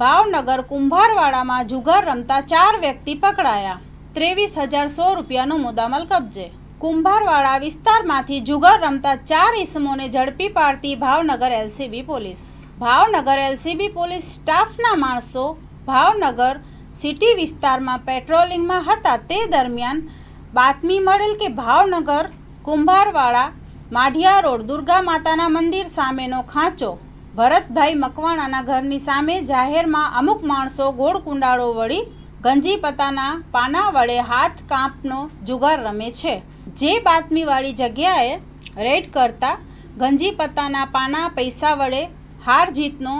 ભાવનગર કુંભારવાડામાં જુગાર રમતા 4 વ્યક્તિ પકડાયા। 23,100 રૂપિયાનો મુદ્દામાલ કબજે। કુંભારવાડા વિસ્તારમાંથી જુગાર રમતા 4 ઈસમોને ઝડપી પાડતી Bhavnagar LCB police. Bhavnagar LCB police સ્ટાફના માણસો ભાવનગર સિટી વિસ્તારમાં પેટ્રોલિંગમાં હતા તે દરમિયાન બાતમી મળેલ કે ભાવનગર કુંભારવાડા માઢિયા રોડ દુર્ગા માતાના મંદિર સામેનો ખાંચો ભરતભાઈ મકવાણાના ઘરની સામે જાહેરમાં અમુક માણસો ગોળ કુંડાળો વળી ગંજી પત્તાના પાના વડે હાથ કાંપનો જુગાર રમે છે। જે બાતમીવાળી જગ્યાએ રેડ કરતા ગંજી પત્તાના પાના પૈસા વડે હાર જીતનો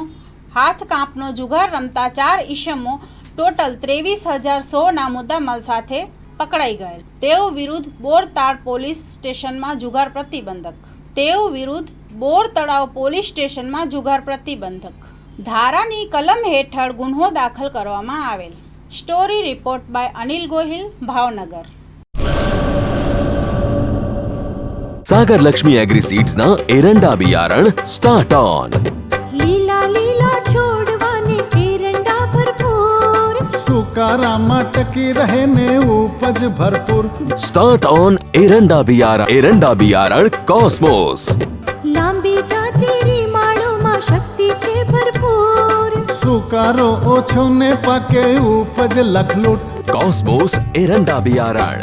હાથ કાંપનો જુગાર રમતા 4 ઈસમો ટોટલ 23,100ના મુદ્દામાલ સાથે પકડાઈ ગયેલ। તેઓ વિરુદ્ધ બોરતાળ પોલીસ સ્ટેશનમાં જુગાર પ્રતિબંધક ધારાની કલમ હેઠળ ગુન્હો દાખલ કરવામાં આવેલ। Story report by Anil Gohil, Bhavnagar. Sagar Lakshmi agri seeds ना एरंडा बियारण स्टार्ट ऑन। લીલા લીલા છોડવાને એરંડા ભરપૂર, સુકારામાં ટકી રહે ને ઉપજ ભરપૂર। स्टार्ट ऑन एरंडा बियारण कॉस्मोस। લાંબી જાચેરી માળોમાં શક્તિ છે ભરપૂર, સુકારો ઓછો ને પાકે ઉપજ લખલૂટ। कॉस्मोस एरंडा बियारण।